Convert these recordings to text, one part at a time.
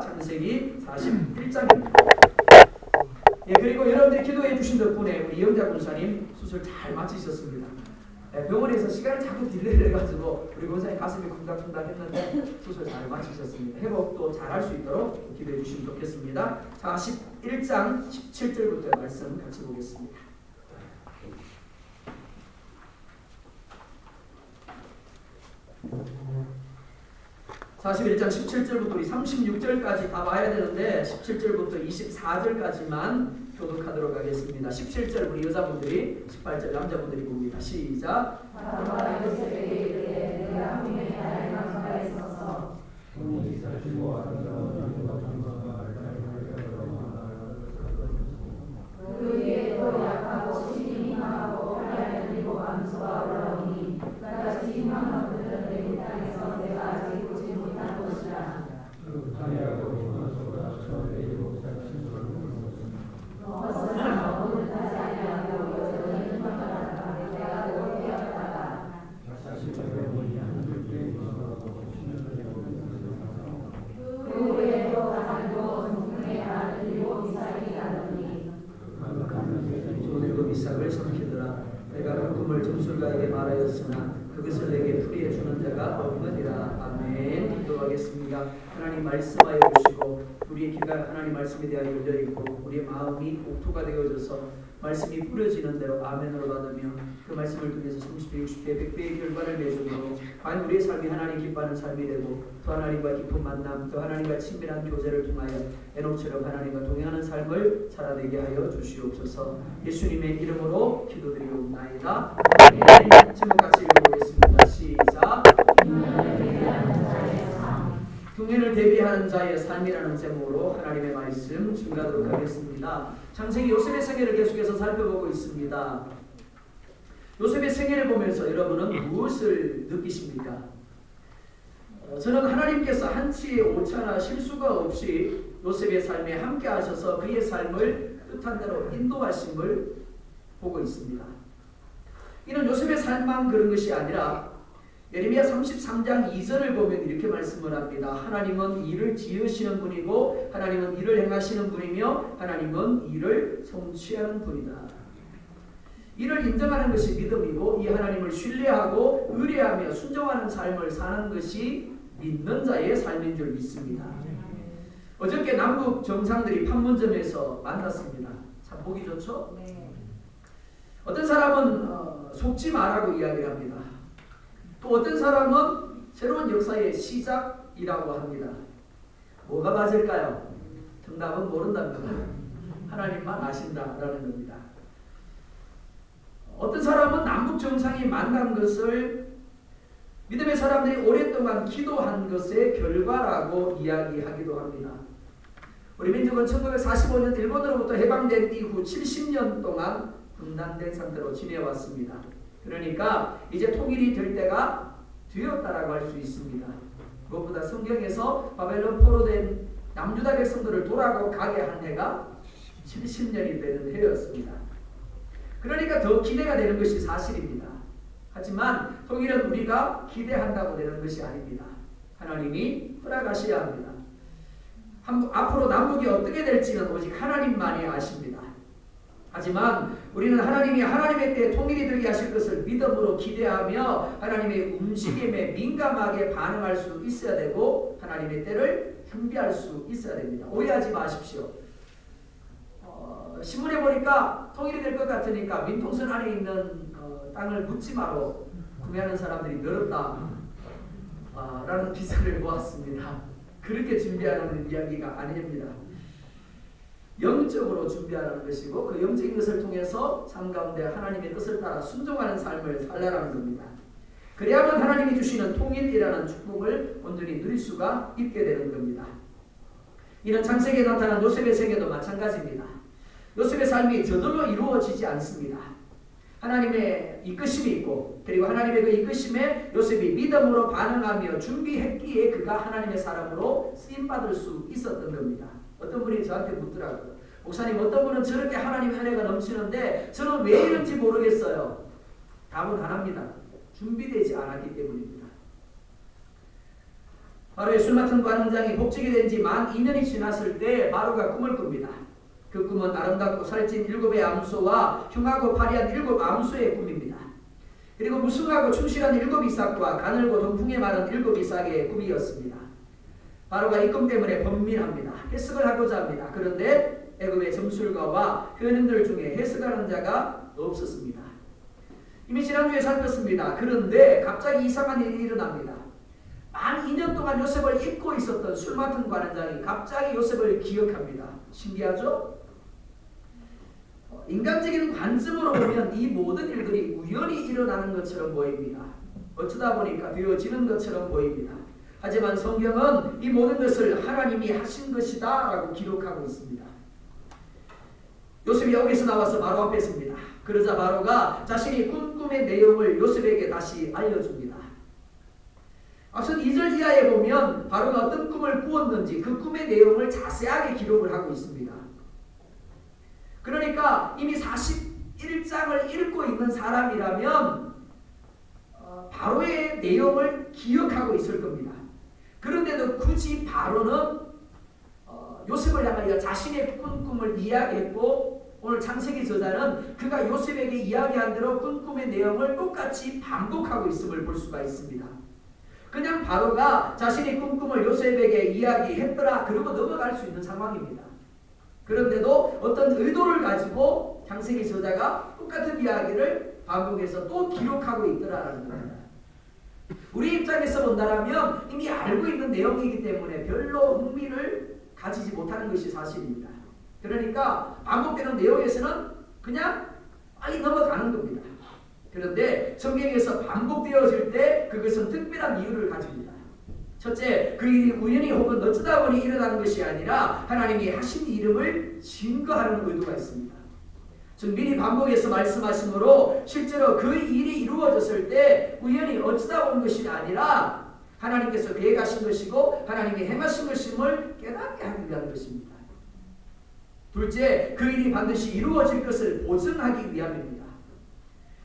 창세기 41장입니다. 예, 그리고 여러분들이 기도해 주신 덕분에 우리 영자 군사님 수술 잘 마치셨습니다. 예, 병원에서 시간을 자꾸 딜레이를 해가지고 우리 군사님 가슴이 쿵닥쿵닥 했는데 수술 잘 마치셨습니다. 회복도 잘 할 수 있도록 기도해 주시면 좋겠습니다. 41장 17절부터 말씀 같이 보겠습니다. 41장 17절부터 우리 36절까지 다 봐야 되는데 17절부터 24절까지만 교독하도록 하겠습니다. 17절 우리 여자분들이, 18절 남자분들이 봅니다. 시작. 이삭을 섬기더라. 내가 그 꿈을 점술가에게 말하였으나 그것을 내게 풀이해 주는 자가 없느니라. 아멘. 기도하겠습니다. 하나님 말씀하여 주시고 우리의 귀가 하나님 말씀에 대하여 열려 있고 우리의 마음이 옥토가 되어져서 말씀이 뿌려지는 대로 아멘으로 받으며 그 말씀을 통해서 30배, 60배, 100배의 결과를 내주도록 과연 우리의 삶이 하나님 기뻐하는 삶이 되고 또 하나님과 깊은 만남, 또 하나님과 친밀한 교제를 통하여 에녹처럼 하나님과 동행하는 삶을 살아내게 하여 주시옵소서. 예수님의 이름으로 기도드리옵나이다. 아멘. 제목 같이 읽어보겠습니다. 시작. 흉년을 대비하는 자의 삶이라는 제목으로 하나님의 말씀 증가하도록 하겠습니다. 창세기 요셉의 생애를 계속해서 살펴보고 있습니다. 요셉의 생애를 보면서 여러분은 무엇을 느끼십니까? 저는 하나님께서 한치의 오차나 실수가 없이 요셉의 삶에 함께 하셔서 그의 삶을 뜻한 대로 인도하심을 보고 있습니다. 이는 요셉의 삶만 그런 것이 아니라 예레미야 33장 2절을 보면 이렇게 말씀을 합니다. 하나님은 일을 지으시는 분이고 하나님은 일을 행하시는 분이며 하나님은 일을 성취하는 분이다. 이를 인정하는 것이 믿음이고 이 하나님을 신뢰하고 의뢰하며 순종하는 삶을 사는 것이 믿는 자의 삶인 줄 믿습니다. 어저께 남북 정상들이 판문점에서 만났습니다. 참 보기 좋죠? 어떤 사람은 속지 마라고 이야기를 합니다. 또 어떤 사람은 새로운 역사의 시작이라고 합니다. 뭐가 맞을까요? 정답은 모른답니다. 하나님만 아신다라는 겁니다. 어떤 사람은 남북 정상이 만난 것을 믿음의 사람들이 오랫동안 기도한 것의 결과라고 이야기하기도 합니다. 우리 민족은 1945년 일본으로부터 해방된 이후 70년 동안 분단된 상태로 지내왔습니다. 그러니까 이제 통일이 될 때가 되었다라고 할 수 있습니다. 무엇보다 성경에서 바벨론 포로된 남유다 백성들을 돌아가게 한 해가 70년이 되는 해였습니다. 그러니까 더 기대가 되는 것이 사실입니다. 하지만 통일은 우리가 기대한다고 되는 것이 아닙니다. 하나님이 허락하셔야 합니다. 앞으로 남북이 어떻게 될지는 오직 하나님만이 아십니다. 하지만 우리는 하나님이 하나님의 때에 통일이 되게 하실 것을 믿음으로 기대하며 하나님의 움직임에 민감하게 반응할 수 있어야 되고 하나님의 때를 준비할 수 있어야 됩니다. 오해하지 마십시오. 신문에 보니까 통일이 될 것 같으니까 민통선 안에 있는 땅을 묻지마로 구매하는 사람들이 늘었다 라는 기사를 보았습니다. 그렇게 준비하라는 이야기가 아닙니다. 영적으로 준비하라는 것이고 그 영적인 것을 통해서 삶 가운데 하나님의 뜻을 따라 순종하는 삶을 살라라는 겁니다. 그래야만 하나님이 주시는 통일이라는 축복을 온전히 누릴 수가 있게 되는 겁니다. 이는 창세기에 나타난 요셉의 생애도 마찬가지입니다. 요셉의 삶이 저절로 이루어지지 않습니다. 하나님의 이끄심이 있고 그리고 하나님의 그 이끄심에 요셉이 믿음으로 반응하며 준비했기에 그가 하나님의 사람으로 쓰임받을 수 있었던 겁니다. 어떤 분이 저한테 묻더라고요. 목사님, 어떤 분은 저렇게 하나님의 은혜가 넘치는데 저는 왜 이런지 모르겠어요. 답은 하나입니다. 준비되지 않았기 때문입니다. 바로의 술 맡은 관원장이 복직이 된 지 만 2년이 지났을 때 바로가 꿈을 꿉니다. 그 꿈은 아름답고 살찐 7의 암소와 흉하고 파리한 7 암소의 꿈입니다. 그리고 무승하고 충실한 7 이삭과 가늘고 동풍에 마른 7 이삭의 꿈이었습니다. 바로가 이 꿈 때문에 번민합니다. 해석을 하고자 합니다. 그런데 애굽의 점술가와 회원들 중에 해석하는 자가 없었습니다. 이미 지난주에 살폈습니다. 그런데 갑자기 이상한 일이 일어납니다. 만 2년 동안 요셉을 잊고 있었던 술 맡은 관원장이 갑자기 요셉을 기억합니다. 신기하죠? 인간적인 관점으로 보면 이 모든 일들이 우연히 일어나는 것처럼 보입니다. 어쩌다 보니까 되어지는 것처럼 보입니다. 하지만 성경은 이 모든 것을 하나님이 하신 것이다 라고 기록하고 있습니다. 요셉이 여기서 나와서 바로 앞에 섭니다. 그러자 바로가 자신이 꾼 꿈의 내용을 요셉에게 다시 알려줍니다. 앞선 2절 이하에 보면 바로가 어떤 꿈을 꾸었는지 그 꿈의 내용을 자세하게 기록을 하고 있습니다. 그러니까 이미 41장을 읽고 있는 사람이라면 바로의 내용을 기억하고 있을 겁니다. 그런데도 굳이 바로는 요셉을 향하여 자신의 꾼 꿈을 이야기했고 오늘 창세기 저자는 그가 요셉에게 이야기한 대로 꾼 꿈의 내용을 똑같이 반복하고 있음을 볼 수가 있습니다. 그냥 바로가 자신의 꾼 꿈을 요셉에게 이야기했더라 그러고 넘어갈 수 있는 상황입니다. 그런데도 어떤 의도를 가지고 창세기 저자가 똑같은 이야기를 반복해서 또 기록하고 있더라라는 겁니다. 우리 입장에서 본다면 이미 알고 있는 내용이기 때문에 별로 흥미를 가지지 못하는 것이 사실입니다. 그러니까 반복되는 내용에서는 그냥 빨리 넘어가는 겁니다. 그런데 성경에서 반복되어질 때 그것은 특별한 이유를 가집니다. 첫째, 그 일이 우연히 혹은 어쩌다 보니 일어나는 것이 아니라 하나님이 하신 이름을 증거하는 의도가 있습니다. 즉 미리 반복해서 말씀하심으로 실제로 그 일이 이루어졌을 때 우연히 어쩌다 온 것이 아니라 하나님께서 계획하신 것이고 하나님이 행하신 것임을 깨닫게 하기 위한 것입니다. 둘째, 그 일이 반드시 이루어질 것을 보증하기 위함입니다.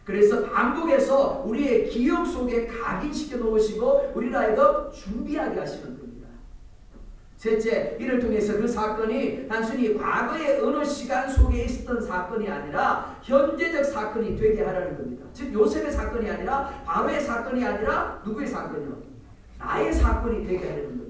그래서 반복해서 우리의 기억 속에 각인시켜 놓으시고 우리를 하여금 준비하게 하시는 겁니다. 셋째, 이를 통해서 그 사건이 단순히 과거의 어느 시간 속에 있었던 사건이 아니라 현재적 사건이 되게 하라는 겁니다. 즉 요셉의 사건이 아니라 바로의 사건이 아니라 누구의 사건이요? 나의 사건이 되게 하려는 겁니다.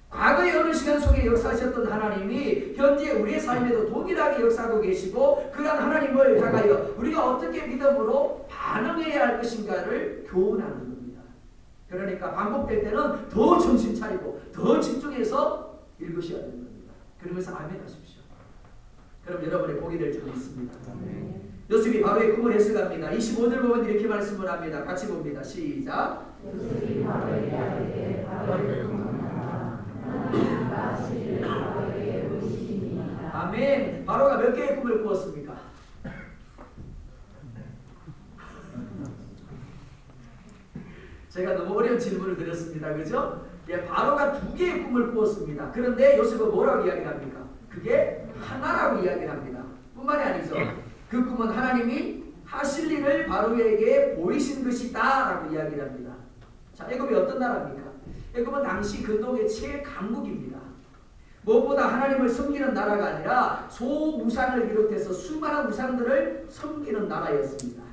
과거의 어느 시간 속에 역사하셨던 하나님이 현재 우리의 삶에도 동일하게 역사하고 계시고 그러한 하나님을 향하여 우리가 어떻게 믿음으로 반응해야 할 것인가를 교훈하는 겁니다. 그러니까 반복될 때는 더 정신 차리고 더 집중해서 읽으셔야 되는 겁니다. 그러면서 아멘 하십시오. 그럼 여러분의 복이 될 줄 믿습니다. 요셉이 바로의 꿈을 해석합니다. 25절 보면 이렇게 말씀을 합니다. 같이 봅니다. 시작. 요셉이 바로에게 이르되 바로의 꿈을 아멘. 바로가 몇 개의 꿈을 꾸었습니까? 제가 너무 어려운 질문을 드렸습니다. 그죠? 예, 바로가 2개의 꿈을 꾸었습니다. 그런데 요셉은 뭐라고 이야기합니까? 그게 하나라고 이야기를 합니다. 뿐만이 아니죠. 그 꿈은 하나님이 하실 일을 바로에게 보이신 것이다 라고 이야기를 합니다. 자, 애굽이 어떤 나라입니까? 애굽은 당시 근동의 최강국입니다. 무엇보다 하나님을 섬기는 나라가 아니라 소무상을 비롯해서 수많은 우상들을 섬기는 나라였습니다.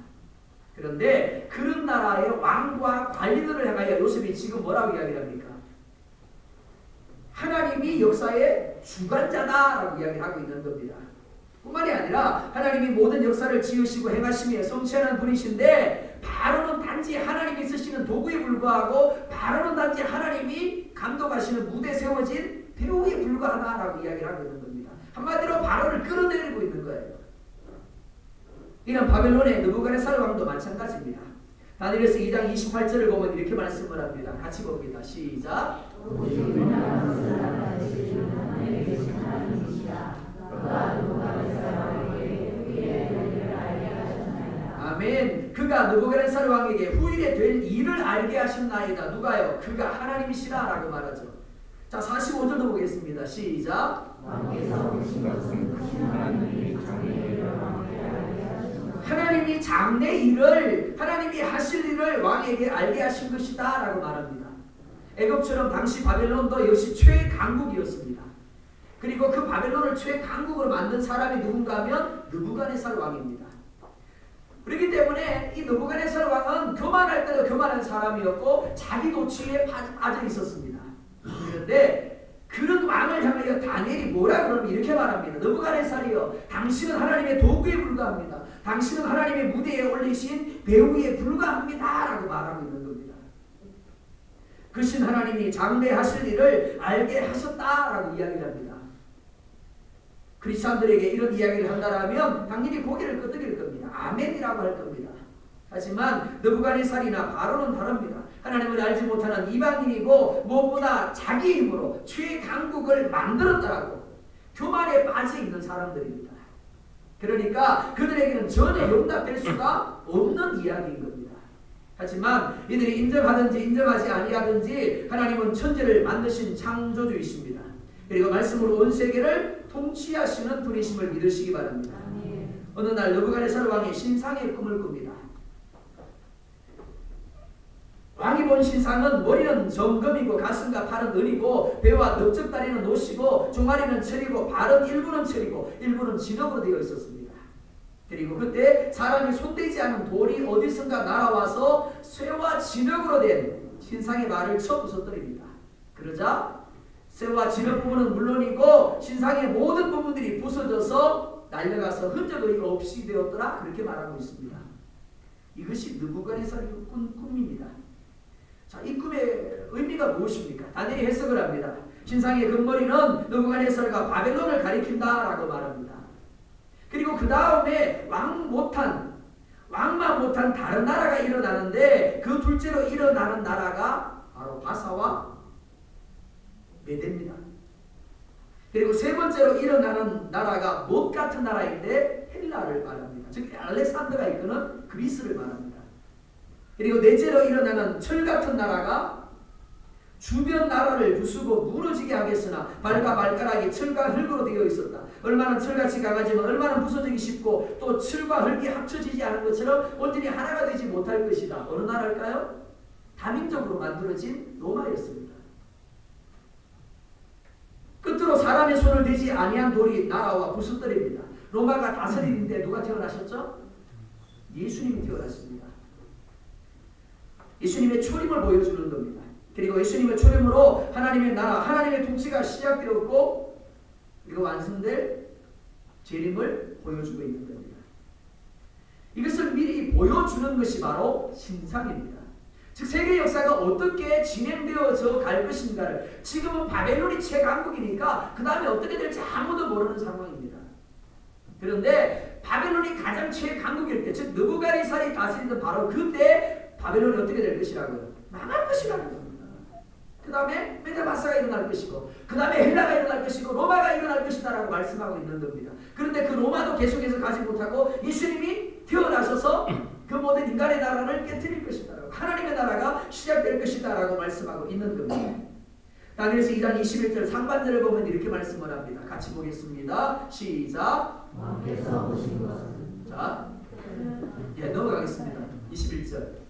그런데 그런 나라의 왕과 관리들을 향하여 요셉이 지금 뭐라고 이야기합니까? 하나님이 역사의 주관자다라고 이야기하고 있는 겁니다. 뿐만이 아니라 하나님이 모든 역사를 지으시고 행하시며 성취하는 분이신데 바로는 단지 하나님이 쓰시는 도구에 불과하고 바로는 단지 하나님이 감독하시는 무대에 세워진 배우에 불과하다라고 이야기를 하고 있는 겁니다. 한마디로 바로를 끌어내리고 있는 거예요. 이는 바벨론의 느부갓네살 왕도 마찬가지입니다. 다니엘서 2장 28절을 보면 이렇게 말씀을 합니다. 같이 봅니다. 시작. 아멘. 그가 느부갓네살 왕에게 후일에 될 일을 알게 하셨나이다. 누가요? 그가 하나님이시라 라고 말하죠. 자, 45절도 보겠습니다. 시작. 하나님이 장래 일을 하나님이 하실 일을 왕에게 알게 하신 것이다 라고 말합니다. 애굽처럼 당시 바벨론도 역시 최강국이었습니다. 그리고 그 바벨론을 최강국으로 만든 사람이 누군가 하면 느부갓네살 왕입니다. 그렇기 때문에 이 느부갓네살 왕은 교만할 때도 교만한 사람이었고 자기 도취에 빠져 있었습니다. 그런데 그런 왕을 향하여 다니엘이 뭐라 그러면 이렇게 말합니다. 느부갓네살이여, 당신은 하나님의 도구에 불과합니다. 당신은 하나님의 무대에 올리신 배우에 불과합니다 라고 말하고 있는 겁니다. 그 신 하나님이 장래하실 일을 알게 하셨다라고 이야기를 합니다. 크리스찬들에게 이런 이야기를 한다라면 당연히 고개를 끄덕일 겁니다. 아멘이라고 할 겁니다. 하지만 느부갓네살이나 바로는 다릅니다. 하나님을 알지 못하는 이방인이고 무엇보다 자기 힘으로 최강국을 만들었다라고 교만에 빠져 있는 사람들입니다. 그러니까 그들에게는 전혀 용납될 수가 없는 이야기인 겁니다. 하지만 이들이 인정하든지 인정하지 아니하든지 하나님은 천지를 만드신 창조주이십니다. 그리고 말씀으로 온 세계를 통치하시는 분이심을 믿으시기 바랍니다. 어느 날 느부갓네살 왕이 신상의 꿈을 꿉니다. 왕이 본 신상은 머리는 정금이고 가슴과 팔은 은이고 배와 넓적다리는 옷이고 종아리는 철이고 발은 일부는 철이고 일부는 진흙으로 되어 있었습니다. 그리고 그때 사람이 손대지 않은 돌이 어디선가 날아와서 쇠와 진흙으로 된 신상의 말을 쳐 부숴뜨립니다. 그러자 쇠와 진흙 부분은 물론이고 신상의 모든 부분들이 부서져서 날려가서 흔적이 없이 되었더라 그렇게 말하고 있습니다. 이것이 느부갓네살의 꿈입니다. 자, 이 꿈의 의미가 무엇입니까? 다니엘이 해석을 합니다. 신상의 금머리는 느부갓네살과 바벨론을 가리킨다라고 말합니다. 그리고 그 다음에 왕만 못한 다른 나라가 일어나는데 그 둘째로 일어나는 나라가 바로 바사와 메대입니다. 그리고 세 번째로 일어나는 나라가 못 같은 나라인데 헬라를 말합니다. 즉 알렉산더가 이끄는 그리스를 말합니다. 그리고 넷째로 일어나는 철 같은 나라가 주변 나라를 부수고 무너지게 하겠으나 발과 발가락이 철과 흙으로 되어 있었다. 얼마나 철같이 강하지만 얼마나 부서지기 쉽고 또 철과 흙이 합쳐지지 않은 것처럼 온전히 하나가 되지 못할 것이다. 어느 나라일까요? 다민족으로 만들어진 로마였습니다. 끝으로 사람의 손을 대지 아니한 돌이 날아와 부서뜨립니다. 로마가 다스리는데 누가 태어나셨죠? 예수님이 태어났습니다. 예수님의 초림을 보여주는 겁니다. 그리고 예수님의 초림으로 하나님의 나라, 하나님의 통치가 시작되었고 그리고 완성될 재림을 보여주고 있는 겁니다. 이것을 미리 보여주는 것이 바로 신상입니다. 즉 세계 역사가 어떻게 진행되어져 갈 것인가를 지금은 바벨론이 최강국이니까 그 다음에 어떻게 될지 아무도 모르는 상황입니다. 그런데 바벨론이 가장 최강국일 때, 즉 느부갓네살이 다스리던 바로 그때 바벨론이 어떻게 될 것이라고요? 망할 것이라는 겁니다. 그 다음에 메데바사가 일어날 것이고 그 다음에 헬라가 일어날 것이고 로마가 일어날 것이다 라고 말씀하고 있는 겁니다. 그런데 그 로마도 계속해서 가지 못하고 예수님이 태어나셔서 그 모든 인간의 나라를 깨뜨릴 것이다 라고, 하나님의 나라가 시작될 것이다 라고 말씀하고 있는 겁니다. 다니엘서 2장 21절 상반절을 보면 이렇게 말씀을 합니다. 같이 보겠습니다. 시작. 왕께서 오신 것은 자, 넘어가겠습니다. 21절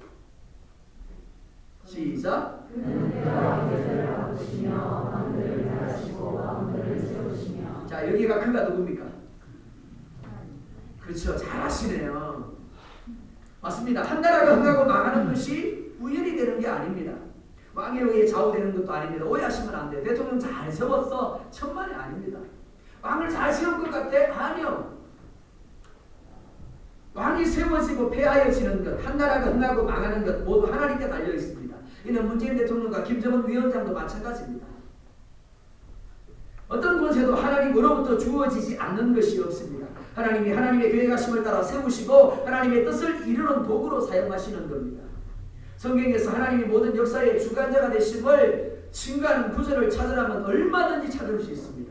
시작. 그는 때와 계절을 바꾸시며 왕들을 멸하시고 왕들을 세우시며. 자, 여기가 그가 누굽니까? 그렇죠. 잘하시네요. 맞습니다. 한 나라가 흥하고 망하는 것이 우연이 되는 게 아닙니다. 왕의 의에 좌우되는 것도 아닙니다. 오해하시면 안 돼요. 대통령 잘 세웠어. 천만이 아닙니다. 왕을 잘 세운 것 같아? 아니요. 왕이 세워지고 폐하여지는 것, 한 나라가 흥하고 망하는 것 모두 하나님께 달려 있습니다. 이는 문재인 대통령과 김정은 위원장도 마찬가지입니다. 어떤 권세도 하나님으로부터 주어지지 않는 것이 없습니다. 하나님이 하나님의 계획하심을 따라 세우시고 하나님의 뜻을 이루는 도구로 사용하시는 겁니다. 성경에서 하나님이 모든 역사의 주관자가 되심을 증거하는 구절을 찾으라면 얼마든지 찾을 수 있습니다.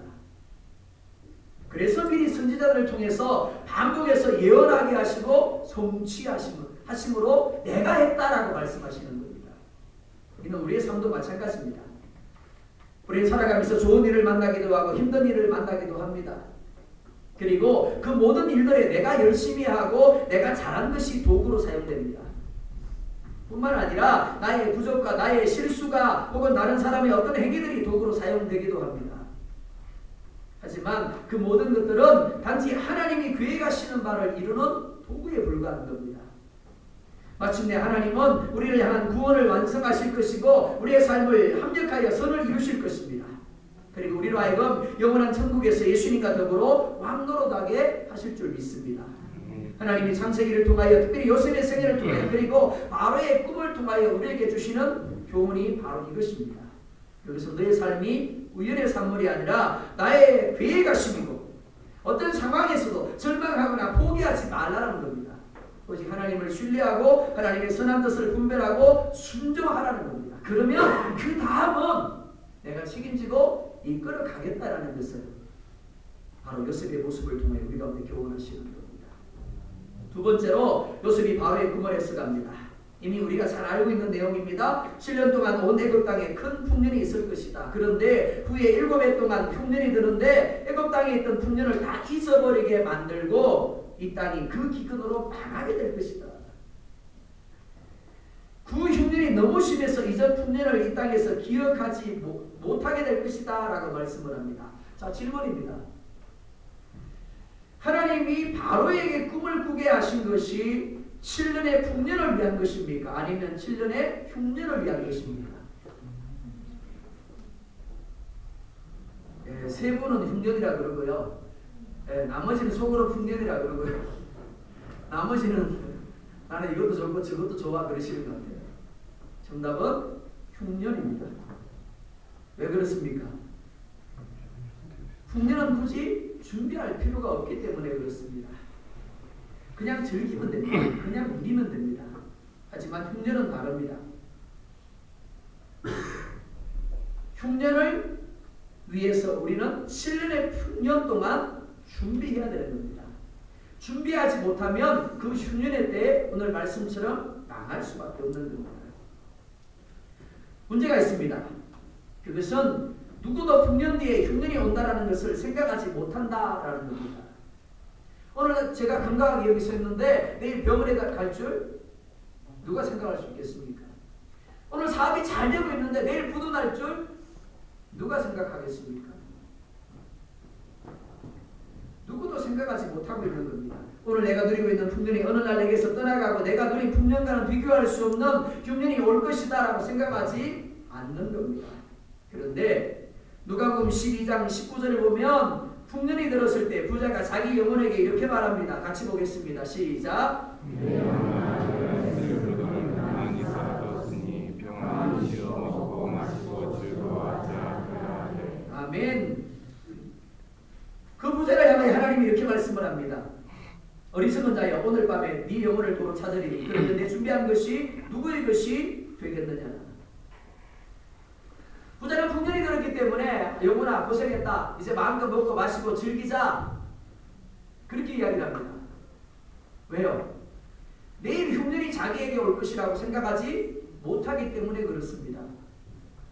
그래서 미리 선지자들을 통해서 반복해서 예언하게 하시고 성취하심으로 내가 했다라고 말씀하시는 겁니다. 이는 우리의 삶도 마찬가지입니다. 우리는 살아가면서 좋은 일을 만나기도 하고 힘든 일을 만나기도 합니다. 그리고 그 모든 일들에 내가 열심히 하고 내가 잘한 것이 도구로 사용됩니다. 뿐만 아니라 나의 부족과 나의 실수가 혹은 다른 사람의 어떤 행위들이 도구로 사용되기도 합니다. 하지만 그 모든 것들은 단지 하나님이 계획하시는 바를 이루는 도구에 불과한 겁니다. 마침내 하나님은 우리를 향한 구원을 완성하실 것이고 우리의 삶을 합력하여 선을 이루실 것입니다. 그리고 우리로 하여금 영원한 천국에서 예수님과 더불어 왕노릇하게 하실 줄 믿습니다. 하나님이 창세기를 통하여 특별히 요셉의 생애를 통하여 그리고 바로의 꿈을 통하여 우리에게 주시는 교훈이 바로 이것입니다. 여기서 너의 삶이 우연의 산물이 아니라 나의 계획하심이고 어떤 상황에서도 절망하거나 포기하지 말라는 겁니다. 오직 하나님을 신뢰하고 하나님의 선한 뜻을 분별하고 순종하라는 겁니다. 그러면 그 다음은 내가 책임지고 이끌어 가겠다라는 것을 바로 요셉의 모습을 통해 우리 가운데 교훈하시는 겁니다. 두 번째로 요셉이 바로의 꿈을 해석합니다. 이미 우리가 잘 알고 있는 내용입니다. 7년 동안 온 애굽 땅에 큰 풍년이 있을 것이다. 그런데 후에 7해 동안 흉년이 드는데 애굽 땅에 있던 풍년을 다 잊어버리게 만들고 이 땅이 그 기근으로 망하게 될 것이다. 그 흉년이 너무 심해서 이전 풍년을 이 땅에서 기억하지 못하게 될 것이다 라고 말씀을 합니다. 자, 질문입니다. 하나님이 바로에게 꿈을 꾸게 하신 것이 7년의 풍년을 위한 것입니까? 아니면 7년의 흉년을 위한 것입니까? 세 분은 흉년이라 그러고요. 나머지는 속으로 풍년이라 그러고요. 나머지는 나는 이것도 좋고 저것도 좋아 그러시는 것 같아요. 정답은 흉년입니다. 왜 그렇습니까? 흉년은 굳이 준비할 필요가 없기 때문에 그렇습니다. 그냥 즐기면 됩니다. 그냥 누리면 됩니다. 하지만 흉년은 다릅니다. 흉년을 위해서 우리는 7년의 흉년 동안 준비해야 되는 겁니다. 준비하지 못하면 그 흉년의 때에 오늘 말씀처럼 망할 수밖에 없는 겁니다. 문제가 있습니다. 그것은 누구도 흉년 뒤에 흉년이 온다라는 것을 생각하지 못한다라는 겁니다. 오늘 제가 건강하게 여기 서 있는데 내일 병원에 갈 줄 누가 생각할 수 있겠습니까? 오늘 사업이 잘 되고 있는데 내일 부도 날 줄 누가 생각하겠습니까? 누구도 생각하지 못하고 있는 겁니다. 오늘 내가 누리고 있는 풍년이 어느 날 내게서 떠나가고 내가 누린 풍년과는 비교할 수 없는 흉년이 올 것이다 라고 생각하지 않는 겁니다. 그런데 누가복음 12장 19절을 보면 풍년이 들었을 때 부자가 자기 영혼에게 이렇게 말합니다. 같이 보겠습니다. 시작. 아멘. 그 부자를 향해 하나님이 이렇게 말씀을 합니다. 어리석은 자여 오늘 밤에 네 영혼을 도로 찾으리니 그런데 내 준비한 것이 누구의 것이 되겠느냐. 부자는 풍년이 들었기 때문에 영혼아 고생했다. 이제 마음껏 먹고 마시고 즐기자. 그렇게 이야기를 합니다. 왜요? 내일 흉년이 자기에게 올 것이라고 생각하지 못하기 때문에 그렇습니다.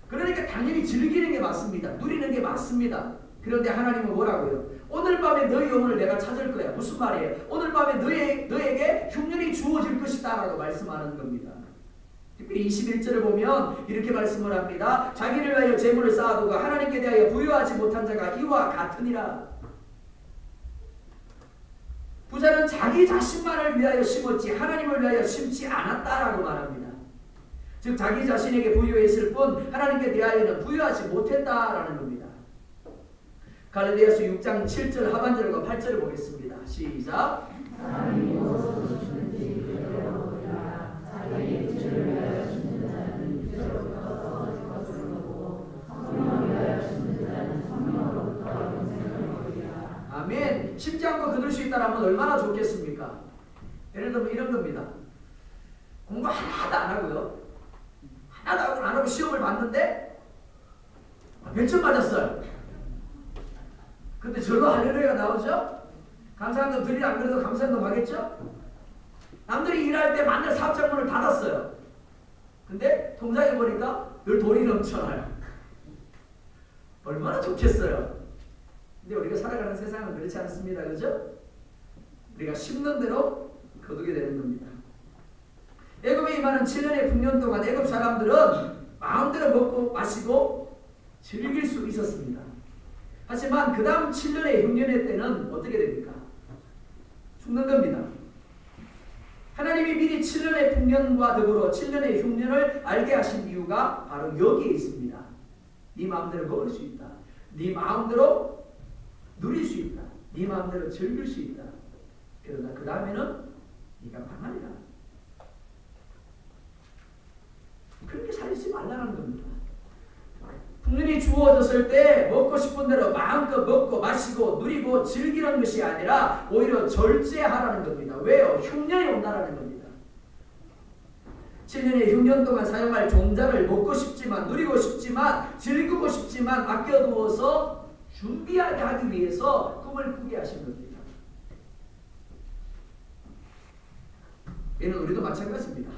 그러니까 당연히 즐기는 게 맞습니다. 누리는 게 맞습니다. 그런데 하나님은 뭐라고요? 오늘 밤에 너희 영혼을 내가 찾을 거야. 무슨 말이에요? 오늘 밤에 너에게 흉년이 주어질 것이다 라고 말씀하는 겁니다. 특별히 21절을 보면 이렇게 말씀을 합니다. 자기를 위하여 재물을 쌓아두고 하나님께 대하여 부유하지 못한 자가 이와 같으니라. 부자는 자기 자신만을 위하여 심었지 하나님을 위하여 심지 않았다라고 말합니다. 즉 자기 자신에게 부유했을 뿐 하나님께 대하여는 부유하지 못했다라는 겁니다. 갈라디아서 6장 7절 하반절과 8절을 보겠습니다. 시작. 아멘. 심지 않고 거둘 수 있다면 얼마나 좋겠습니까? 예를 들면 이런 겁니다. 공부 하나도 안 하고요. 하나도 안 하고 시험을 봤는데 몇 점 맞았어요. 근데 절로 할렐루야가 나오죠? 감사한금 드리지 안 그래도 감사한금 하겠죠? 남들이 일할 때 만날 사업장문을 닫았어요. 근데 통장에 보니까 늘 돈이 넘쳐나요. 얼마나 좋겠어요. 근데 우리가 살아가는 세상은 그렇지 않습니다. 그죠? 우리가 심는 대로 거두게 되는 겁니다. 애굽에 임하는 7년의 풍년 동안 애굽 사람들은 마음대로 먹고 마시고 즐길 수 있었습니다. 하지만 그 다음 7년의 흉년의 때는 어떻게 됩니까? 죽는 겁니다. 하나님이 미리 7년의 풍년과 더불어 7년의 흉년을 알게 하신 이유가 바로 여기에 있습니다. 네 마음대로 먹을 수 있다. 네 마음대로 누릴 수 있다. 네 마음대로 즐길 수 있다. 그러나 그 다음에는 네가 망하리라. 그렇게 살지 말라는 겁니다. 풍년이 주어졌을 때 먹고 싶은 대로 마음껏 먹고 마시고 누리고 즐기는 것이 아니라 오히려 절제하라는 겁니다. 왜요? 흉년이 온다라는 겁니다. 7년의 흉년 동안 사용할 종자를 먹고 싶지만 누리고 싶지만 즐기고 싶지만 아껴두어서 준비하게 하기 위해서 꿈을 꾸게 하신 겁니다. 이는 우리도 마찬가지입니다.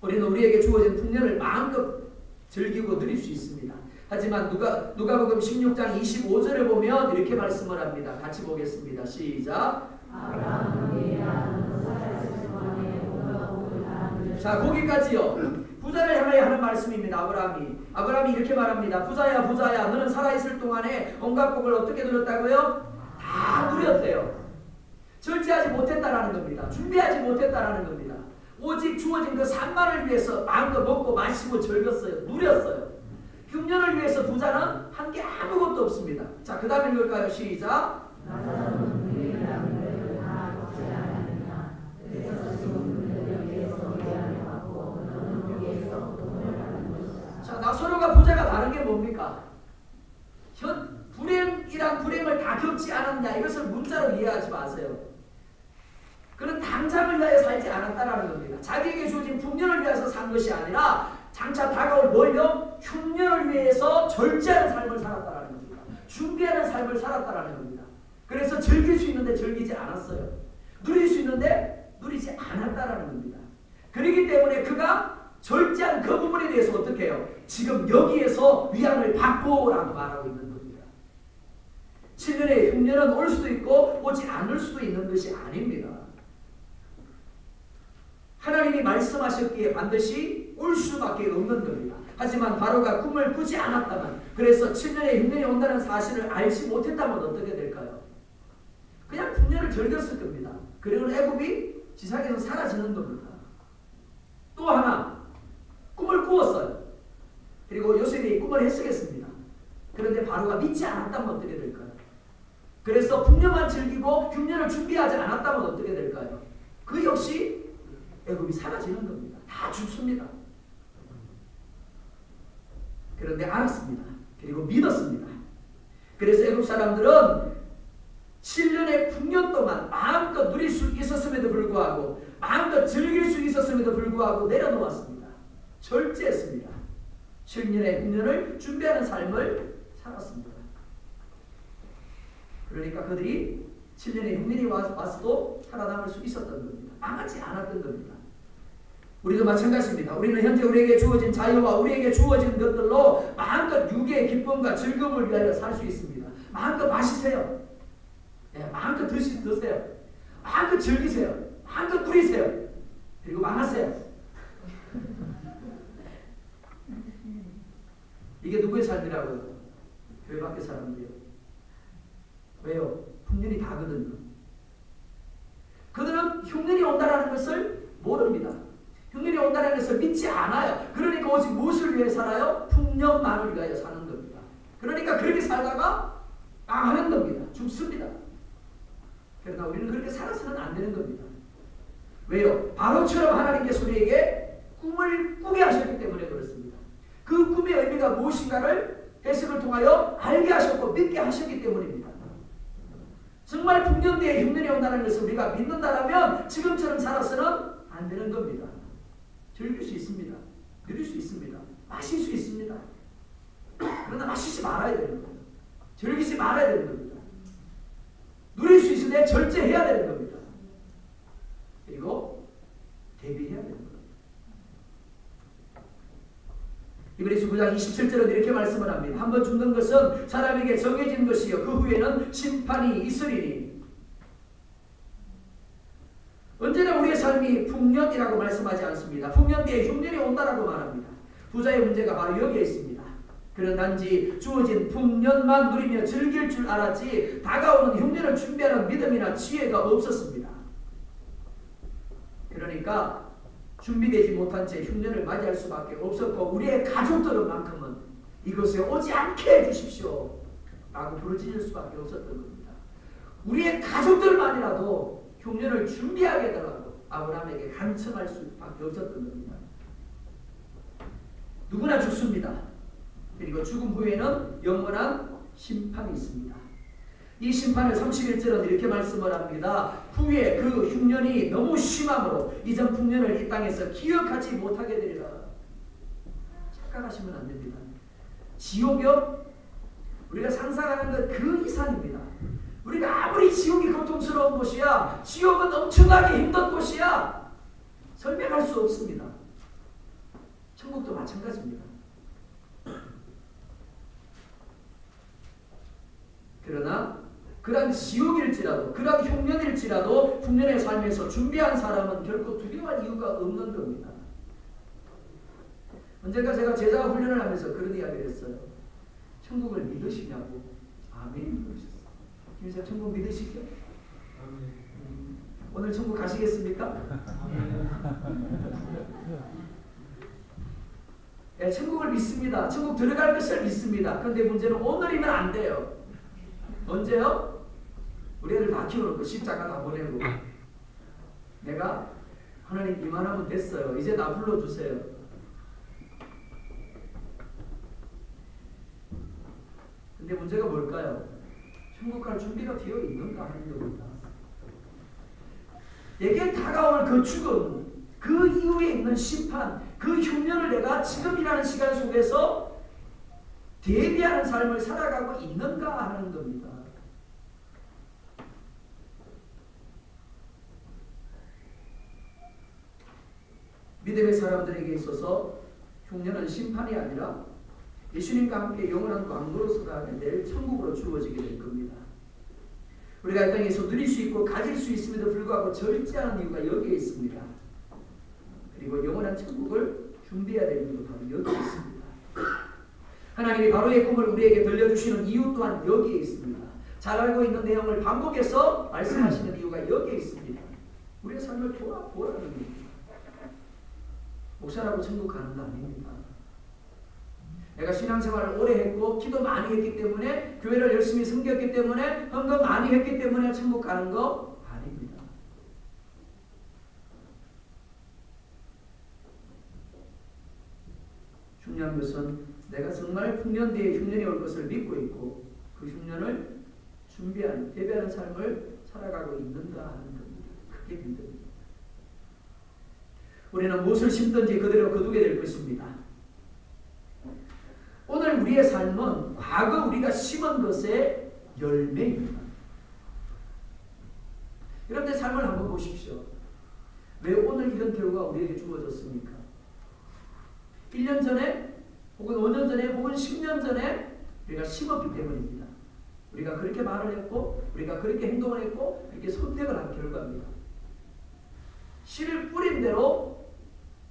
우리는 우리에게 주어진 풍년을 마음껏 즐기고 누릴 수 있습니다. 하지만 누가복음 16장 25절을 보면 이렇게 말씀을 합니다. 같이 보겠습니다. 시작. 자, 거기까지요. 부자를 향하여 하는 말씀입니다. 아브라함이 이렇게 말합니다. 부자야 부자야 너는 살아있을 동안에 온갖 복을 어떻게 누렸다고요? 다 누렸대요. 절제하지 못했다라는 겁니다. 준비하지 못했다라는 겁니다. 오직 주어진 그 산만을 위해서 마음껏 먹고 마시고 즐겼어요. 누렸어요. 흉년을 위해서 부자는 한 게 아무것도 없습니다. 자, 그 다음에 읽을까요? 시작. 자, 나사로가 부자가 다른 게 뭡니까? 불행이란 불행을 다 겪지 않았냐, 이것을 문자로 이해하지 마세요. 그는 당장을 위하여 살지 않았다라는 겁니다. 자기에게 주어진 풍년을 위해서 산 것이 아니라 장차 다가올 뭘요? 흉년을 위해서 절제하는 삶을 살았다라는 겁니다. 준비하는 삶을 살았다라는 겁니다. 그래서 즐길 수 있는데 즐기지 않았어요. 누릴 수 있는데 누리지 않았다라는 겁니다. 그렇기 때문에 그가 절제한 그 부분에 대해서 어떻게 해요? 지금 여기에서 위안을 받고라고 말하고 있는 겁니다. 7년의 흉년은 올 수도 있고 오지 않을 수도 있는 것이 아닙니다. 하나님이 말씀하셨기에 반드시 올 수밖에 없는 겁니다. 하지만 바로가 꿈을 꾸지 않았다면, 그래서 7년의 흉년이 온다는 사실을 알지 못했다면 어떻게 될까요? 그냥 풍년을 즐겼을 겁니다. 그리고 애굽이 지상에서 사라지는 겁니다. 또 하나, 꿈을 꾸었어요. 그리고 요셉이 꿈을 해석했습니다. 그런데 바로가 믿지 않았다면 어떻게 될까요? 그래서 풍년만 즐기고 흉년을 준비하지 않았다면 어떻게 될까요? 그 역시 애굽이 사라지는 겁니다. 다 죽습니다. 그런데 알았습니다. 그리고 믿었습니다. 그래서 애굽 사람들은 7년의 풍년 동안 마음껏 누릴 수 있었음에도 불구하고 마음껏 즐길 수 있었음에도 불구하고 내려놓았습니다. 절제했습니다. 7년의 풍년을 준비하는 삶을 살았습니다. 그러니까 그들이 7년의 흉년이 왔어도 살아남을 수 있었던 겁니다. 망하지 않았던 겁니다. 우리도 마찬가지입니다. 우리는 현재 우리에게 주어진 자유와 우리에게 주어진 것들로 마음껏 육의 기쁨과 즐거움을 위하여 살 수 있습니다. 마음껏 마시세요. 마음껏 드세요. 마음껏 즐기세요. 마음껏 누리세요. 그리고 망하세요. 이게 누구의 삶이라고요? 교회 밖의 사람들이요. 왜요? 흉년이 다거든요. 그들은 흉년이 온다는 것을 모릅니다. 흉년이 온다는 것을 믿지 않아요. 그러니까 오직 무엇을 위해 살아요? 풍년만을 위하여 사는 겁니다. 그러니까 그렇게 살다가 망하는 겁니다. 죽습니다. 그러나 우리는 그렇게 살아서는 안 되는 겁니다. 왜요? 바로처럼 하나님께서 우리에게 꿈을 꾸게 하셨기 때문에 그렇습니다. 그 꿈의 의미가 무엇인가를 해석을 통하여 알게 하셨고 믿게 하셨기 때문입니다. 정말 풍년 뒤에 흉년이 온다는 것을 우리가 믿는다면 지금처럼 살아서는 안 되는 겁니다. 즐길 수 있습니다. 누릴 수 있습니다. 마실 수 있습니다. 그러나 마시지 말아야 되는 겁니다. 즐기지 말아야 되는 겁니다. 누릴 수 있을 때 절제해야 되는 겁니다. 그리고 대비해야 되는 겁니다. 히브리서 9장 27절은 이렇게 말씀을 합니다. 한번 죽는 것은 사람에게 정해진 것이요 그 후에는 심판이 있으리니 언제나 우리의 삶이 풍년이라고 말씀하지 않습니다. 풍년 뒤에 흉년이 온다라고 말합니다. 부자의 문제가 바로 여기에 있습니다. 그는 단지 주어진 풍년만 누리며 즐길 줄 알았지 다가오는 흉년을 준비하는 믿음이나 지혜가 없었습니다. 그러니까 준비되지 못한 채 흉년을 맞이할 수밖에 없었고 우리의 가족들은만큼은 이것에 오지 않게 해주십시오 라고 부르짖을 수밖에 없었던 겁니다. 우리의 가족들만이라도 흉년을 준비하게 해달라고 아브라함에게 간청할 수밖에 없었던 겁니다. 누구나 죽습니다. 그리고 죽음 후에는 영원한 심판이 있습니다. 이 심판을 31절은 이렇게 말씀을 합니다. 후에 그 흉년이 너무 심함으로 이전 풍년을 이 땅에서 기억하지 못하게 되리라. 착각하시면 안 됩니다. 지옥이요? 우리가 상상하는 것 그 이상입니다. 우리가 아무리 지옥이 고통스러운 곳이야, 지옥은 엄청나게 힘든 곳이야, 설명할 수 없습니다. 천국도 마찬가지입니다. 그러나 그런 지옥일지라도 그런 흉년일지라도 풍년의 삶에서 준비한 사람은 결코 두려워할 이유가 없는 겁니다. 언젠가 제가 제자 훈련을 하면서 그런 이야기를 했어요. 천국을 믿으시냐고. 아멘. 그러셨어요. 김사 천국 믿으시죠? 오늘 천국 가시겠습니까? 네, 천국을 믿습니다. 천국 들어갈 것을 믿습니다. 그런데 문제는 오늘이면 안 돼요. 언제요? 우리 애들 다 키워놓고 십자가 다 보내고 내가 하나님 이만하면 됐어요. 이제 나 불러주세요. 근데 문제가 뭘까요? 천국 갈 준비가 되어 있는가 하는 겁니다. 내게 다가올 그 죽음, 그 이후에 있는 심판, 그 흉년을 내가 지금이라는 시간 속에서 대비하는 삶을 살아가고 있는가 하는 겁니다. 믿음의 사람들에게 있어서 흉년은 심판이 아니라 예수님과 함께 영원한 왕노로 살아가게 될 천국으로 주어지게 될 겁니다. 우리가 이 땅에서 누릴 수 있고 가질 수 있음에도 불구하고 절제하는 이유가 여기에 있습니다. 그리고 영원한 천국을 준비해야 되는 이유가 바로 여기에 있습니다. 하나님이 바로의 꿈을 우리에게 들려주시는 이유 또한 여기에 있습니다. 잘 알고 있는 내용을 반복해서 말씀하시는 이유가 여기에 있습니다. 우리의 삶을 돌아보라는 겁니다. 목사라고 천국 가는 거 아닙니다. 내가 신앙생활을 오래 했고 기도 많이 했기 때문에 교회를 열심히 섬겼기 때문에 헌금 많이 했기 때문에 천국 가는 거 아닙니다. 중요한 것은 내가 정말 풍년 뒤에 흉년이 올 것을 믿고 있고 그 흉년을 준비하는 대비하는 삶을 살아가고 있는가 하는 겁니다. 그게 믿음입니다. 우리는 무엇을 심든지 그대로 거두게 될 것입니다. 오늘 우리의 삶은 과거 우리가 심은 것의 열매입니다. 여러분의 삶을 한번 보십시오. 왜 오늘 이런 결과가 우리에게 주어졌습니까? 1년 전에 혹은 5년 전에 혹은 10년 전에 우리가 심었기 때문입니다. 우리가 그렇게 말을 했고 우리가 그렇게 행동을 했고 이렇게 선택을 한 결과입니다. 씨를 뿌린 대로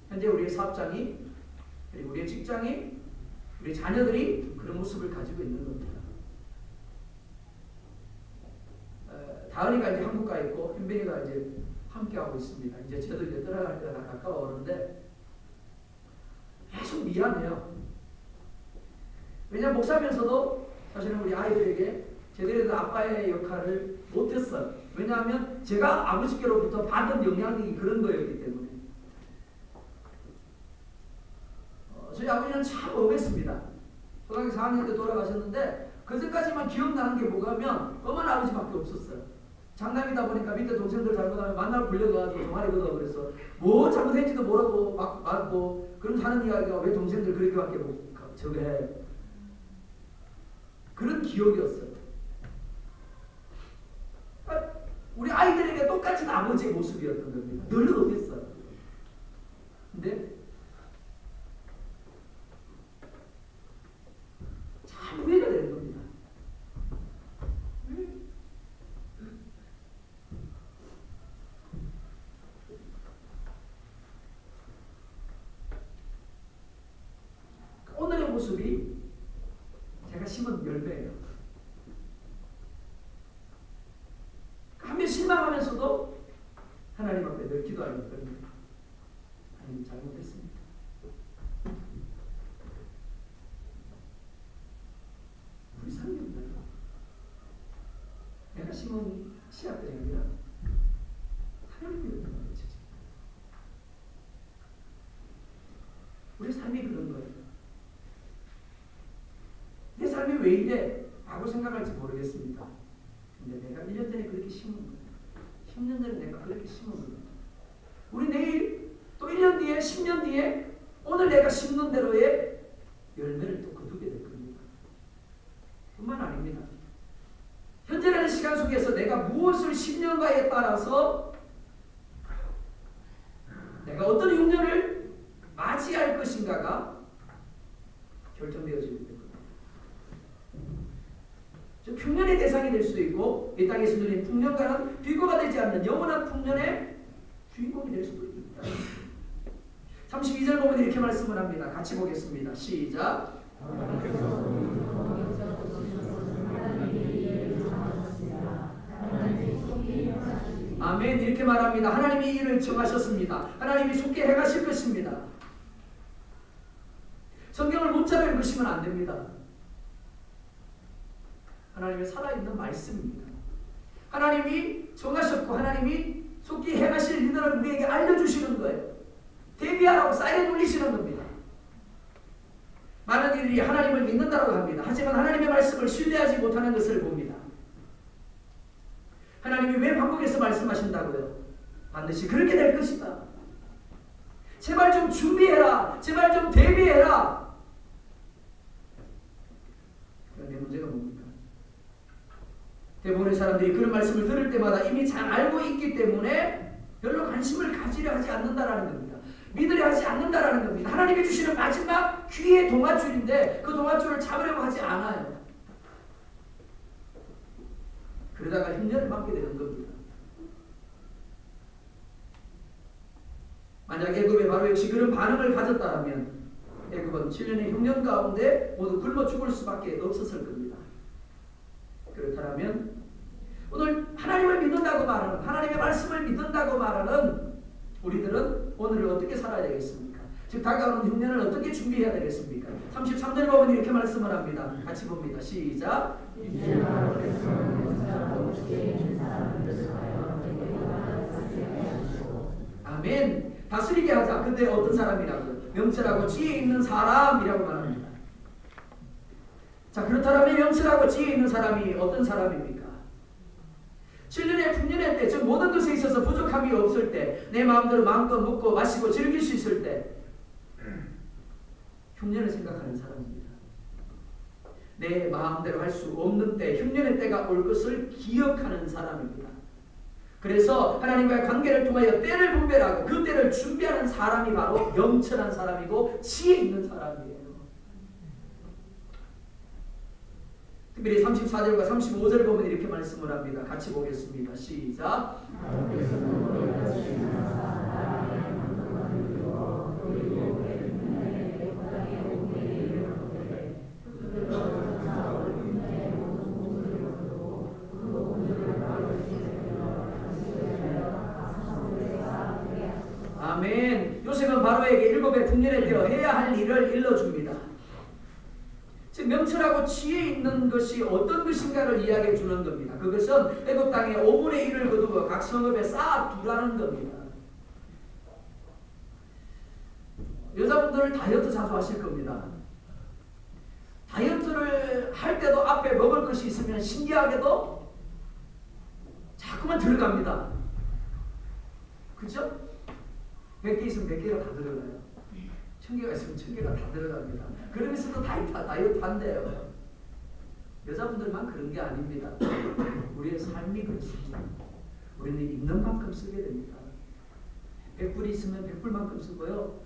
현재 우리의 사업장이 그리고 우리의 직장이 우리 자녀들이 그런 모습을 가지고 있는 겁니다. 다은이가 이제 한국 가 있고 현빈이가 이제 함께 하고 있습니다. 이제 저도 이제 떠나갈 때가 가까워 오는데 계속 미안해요. 왜냐하면 목사면서도 사실은 우리 아이들에게 제대로 된 아빠의 역할을 못했어요. 왜냐하면 제가 아버지께로부터 받은 영향이 그런 거였기 때문에. 저희 아버지는 참 엄했습니다. 초등학교 4학년 때 돌아가셨는데 그때까지만 기억나는 게 뭐가면 엄한 아버지밖에 없었어요. 장남이다 보니까 밑에 동생들 잘못하면 만나러 불려가지고 종아리거든. 그래서 뭐 잘못했는지도 모르고 막 맞고 그런 하는 이야기가 왜 동생들 그렇게밖에 저게 해. 그런 기억이었어요. 우리 아이들에게 똑같은 아버지의 모습이었던 겁니다. 늘 어땠어요. 근데 참 후회가 되는 겁니다. 심은 열매예요. 하면 실망하면서도 하나님 앞에 늘 기도하는 겁니다. 하나님 잘못했습니다. 우리 삶입니다. 내가 심은 씨앗들이 아니라 하나님이 그런 거죠. 우리 삶이 그런 거예요. 내 삶이 왜 이래? 라고 생각할지 모르겠습니다. 근데 내가 1년 전에 그렇게 심은 거예요. 10년 전에 내가 그렇게 심은 거예요. 우리 내일 또 1년 뒤에 10년 뒤에 오늘 내가 심는 대로의 열매를 또 거두게 될 겁니다. 뿐만 아닙니다. 현재라는 시간 속에서 내가 무엇을 심는가에 따라서 내가 어떤 흉년을 맞이할 것인가가 결정되어지게 됩니다. 흉년의 대상이 될 수도 있고 이 땅에서 누린 풍년과는 비교가 되지 않는 영원한 풍년의 주인공이 될 수도 있다. 32절 보면 이렇게 말씀을 합니다. 같이 보겠습니다. 시작. 아멘. 이렇게 말합니다. 하나님이 이 일을 정하셨습니다. 하나님이 속히 행하실 것입니다. 성경을 문자로 읽으시면 안 됩니다. 하나님의 살아있는 말씀입니다. 하나님이 정하셨고 하나님이 속히 행하실 일들을 우리에게 알려주시는 거예요. 대비하라고 사이렌 울리시는 겁니다. 많은 이들이 하나님을 믿는다고 합니다. 하지만 하나님의 말씀을 신뢰하지 못하는 것을 봅니다. 하나님이 왜 반복해서 말씀하신다고요? 반드시 그렇게 될 것이다. 제발 좀 준비해라. 제발 좀 대비해라. 그런데 문제가 뭡니까? 대부분의 사람들이 그런 말씀을 들을 때마다 이미 잘 알고 있기 때문에 별로 관심을 가지려 하지 않는다라는 겁니다. 믿으려 하지 않는다라는 겁니다. 하나님이 주시는 마지막 귀의 동아줄인데 그 동아줄을 잡으려고 하지 않아요. 그러다가 흉년을 맞게 되는 겁니다. 만약 애굽에 바로 역시 그런 반응을 가졌다면 애굽은 7년의 흉년 가운데 모두 굶어 죽을 수밖에 없었을 겁니다. 그렇다면 오늘 하나님을 믿는다고 말하는 하나님의 말씀을 믿는다고 말하는 우리들은 오늘을 어떻게 살아야 되겠습니까? 즉 다가오는 흉년을 어떻게 준비해야 되겠습니까? 33절 보면 이렇게 말씀을 합니다. 같이 봅니다. 시작. 아멘. 다스리게 하자. 근데 어떤 사람이라고요? 명철하고 지혜 있는 사람이라고 말합니다. 자, 그렇다면 명철하고 지혜 있는 사람이 어떤 사람입니까? 7년의 풍년의 때, 즉 모든 것에 있어서 부족함이 없을 때, 내 마음대로 마음껏 먹고 마시고 즐길 수 있을 때 흉년을 생각하는 사람입니다. 내 마음대로 할 수 없는 때, 흉년의 때가 올 것을 기억하는 사람입니다. 그래서 하나님과의 관계를 통하여 때를 분별하고 그 때를 준비하는 사람이 바로 영천한 사람이고 지혜 있는 사람이에요. 특별히 34절과 35절을 보면 이렇게 말씀을 합니다. 같이 보겠습니다. 시작. 아멘. 요셉은 바로에게 7의 풍년에 되어 해야 할 일을 일러줍니다. 즉 명철하고 지혜 있는 것이 어떤 것인가를 이야기해 주는 겁니다. 그것은 애굽 땅에 5분의 1을 거두어 각 성읍에 쌓아두라는 겁니다. 여자분들 다이어트 자주 하실 겁니다. 다이어트를 할 때도 앞에 먹을 것이 있으면 신기하게도 자꾸만 들어갑니다. 그렇죠? 100개 있으면 100개가 다 들어가요. 1000개가 있으면 1000개가 다 들어갑니다. 그러면서도 다이어트 한대요. 여자분들만 그런 게 아닙니다. 우리의 삶이 그렇습니다. 우리는 있는 만큼 쓰게 됩니다. 100불이 있으면 100불만큼 쓰고요.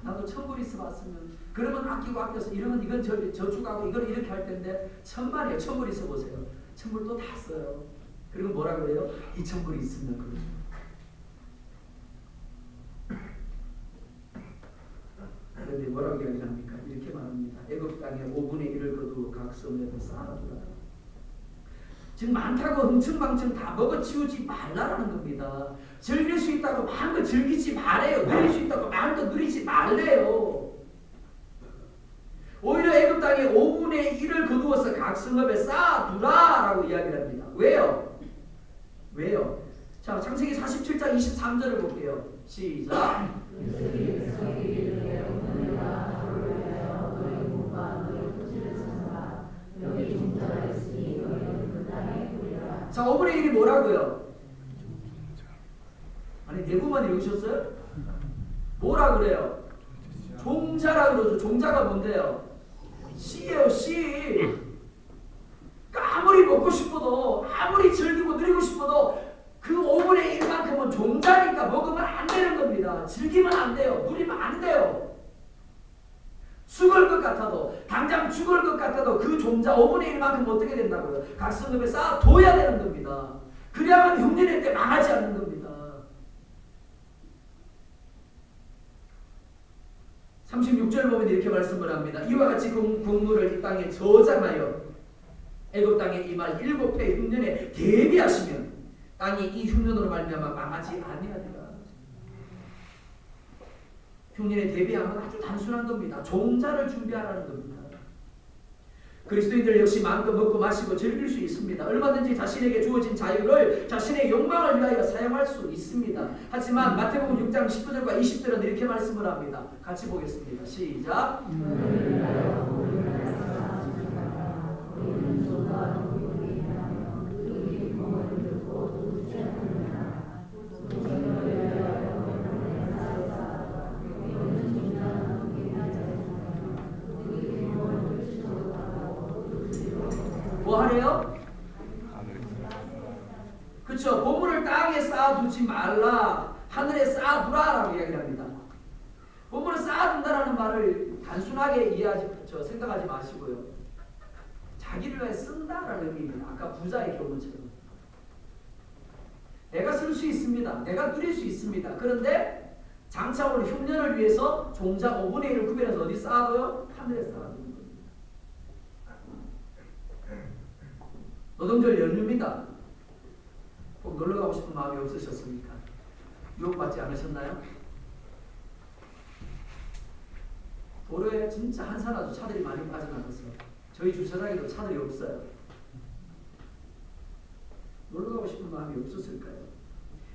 나도 1000불 있어 봤으면 그러면 아끼고 아껴서 이러면 이건 저축하고 이걸 이렇게 할 텐데 1000만이에요. 1000불 있어 보세요. 1000불 또 다 써요. 그리고 뭐라고 해요? 2000불이 있으면 그러죠. 그런데 뭐라고 이야기합니까? 이렇게 말합니다. 애굽 땅에 5분의 1을 거두어 각 성읍에 쌓아두라. 지금 많다고 흥청망청 다 먹어치우지 말라라는 겁니다. 즐길 수 있다고 마음껏 즐기지 말래요. 누릴 수 있다고 마음껏 누리지 말래요. 오히려 애굽 땅에 5분의 1을 거두어서 각 성읍에 쌓아두라라고 이야기를 합니다. 왜요? 왜요? 자, 창세기 47장 23절을 볼게요. 시작. 자, 5분의 1이 뭐라고요? 아니, 대부분 읽으셨어요? 뭐라 그래요? 종자라 그러죠. 종자가 뭔데요? 씨예요, 씨. 그러니까 아무리 먹고 싶어도, 아무리 즐기고 누리고 싶어도 그 5분의 1만큼은 종자니까 먹으면 안 되는 겁니다. 즐기면 안 돼요. 누리면 안 돼요. 죽을 것 같아도, 당장 죽을 것 같아도 그 종자 5분의 1만큼 어떻게 된다고요? 각 성읍에 쌓아둬야 되는 겁니다. 그래야만 흉년의 때 망하지 않는 겁니다. 36절 보면 이렇게 말씀을 합니다. 이와 같이 국물을 이 땅에 저장하여 애굽 땅에 임할 7회 흉년에 대비하시면 땅이 이 흉년으로 말미암아 망하지 아니하리라. 흉년에 대비하면 아주 단순한 겁니다. 종자를 준비하라는 겁니다. 그리스도인들 역시 마음껏 먹고 마시고 즐길 수 있습니다. 얼마든지 자신에게 주어진 자유를 자신의 욕망을 위하여 사용할 수 있습니다. 하지만 마태복음 6장 19절과 20절은 이렇게 말씀을 합니다. 같이 보겠습니다. 시작. 뭐 하래요? 그렇죠. 보물을 땅에 쌓아두지 말라. 하늘에 쌓아두라라고 이야기를 합니다. 보물을 쌓아둔다라는 말을 단순하게 생각하지 마시고요. 자기를 위해 쓴다라는 의미입니다. 아까 부자의 경우처럼. 내가 쓸 수 있습니다. 내가 누릴 수 있습니다. 그런데 장차 올 흉년을 위해서 종자 5분의 1을 구별해서 어디 쌓아둬요? 하늘에 쌓아두는 겁니다. 노동절 연휴입니다. 꼭 놀러 가고 싶은 마음이 없으셨습니까? 유혹받지 않으셨나요? 도로에 진짜 한산하죠. 차들이 많이 빠져나가서 저희 주차장에도 차들이 없어요. 놀러 가고 싶은 마음이 없었을까요?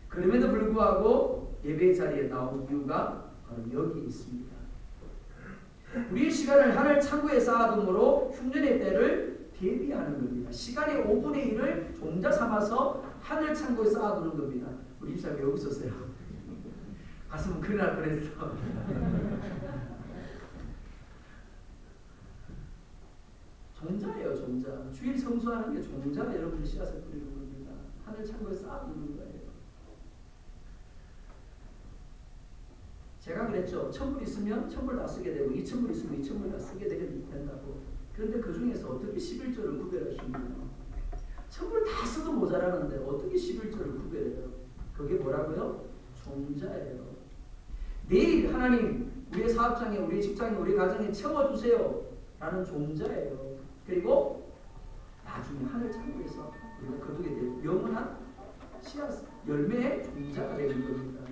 그럼에도 불구하고 예배 자리에 나온 이유가 바로 여기 있습니다. 우리의 시간을 하늘 창고에 쌓아둠으로 흉년의 때를 대비하는 겁니다. 시간의 5분의 1을 종자 삼아서 하늘 창고에 쌓아두는 겁니다. 우리 집사님 왜 웃었어요? 가슴은 큰일 날 뻔했어. 종자예요, 종자. 주일 성수하는 게 종자가 여러분들 씨앗을 뿌리는 겁니다. 하늘 창고에 쌓아두는 거예요. 제가 그랬죠. 1,000불 있으면 1,000불 다 쓰게 되고 2,000불 있으면 2,000불 다 쓰게 된다고. 그런데 그 중에서 어떻게 11조를 구별할 수 있나요? 1,000불 다 써도 모자라는데 어떻게 11조를 구별해요? 그게 뭐라고요? 종자예요. 내일 하나님 우리의 사업장에, 우리의 직장에, 우리 가정에 채워주세요 라는 종자예요. 그리고 나중에 하늘 창고에서 우리가 거두게 될 영원한 씨앗, 열매의 종자가 되는 겁니다.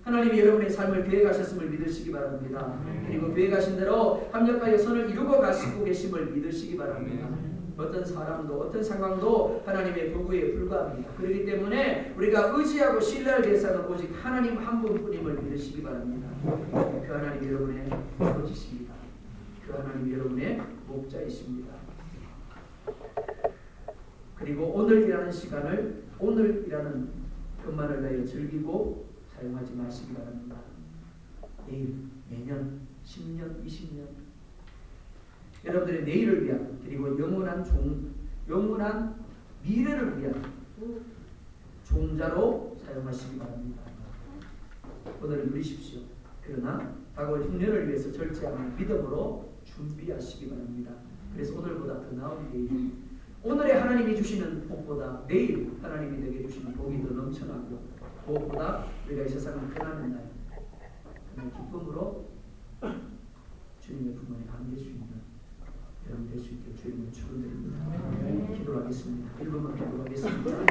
하나님이 여러분의 삶을 계획하셨음을 믿으시기 바랍니다. 그리고 계획하신 대로 합력하여 선을 이루고 가시고 계심을 믿으시기 바랍니다. 어떤 사람도 어떤 상황도 하나님의 도구에 불과합니다. 그렇기 때문에 우리가 의지하고 신뢰할 대상은 오직 하나님 한 분뿐임을 믿으시기 바랍니다. 그 하나님 여러분의 아버지십니다. 그 하나님 여러분의 목자이십니다. 그리고 오늘이라는 시간을 오늘이라는 것만을 위하여 즐기고 사용하지 마시기 바랍니다. 내일, 내년, 10년, 20년 여러분들의 내일을 위한 그리고 영원한 미래를 위한 종자로 사용하시기 바랍니다. 오늘을 누리십시오. 그러나 다가올 흉년을 위해서 절제하는 믿음으로 준비하시기 바랍니다. 그래서 오늘보다 더 나은 내일, 오늘의 하나님이 주시는 복보다 내일 하나님이 내게 주시는 복이 더 넘쳐나고 무엇보다 우리가 이 세상을 편안한 날, 기쁨으로 주님의 품 안에 안길 수 있는 여러분 될 수 있게 주님을 축원드립니다. 기도하겠습니다. 1분만 기도하겠습니다.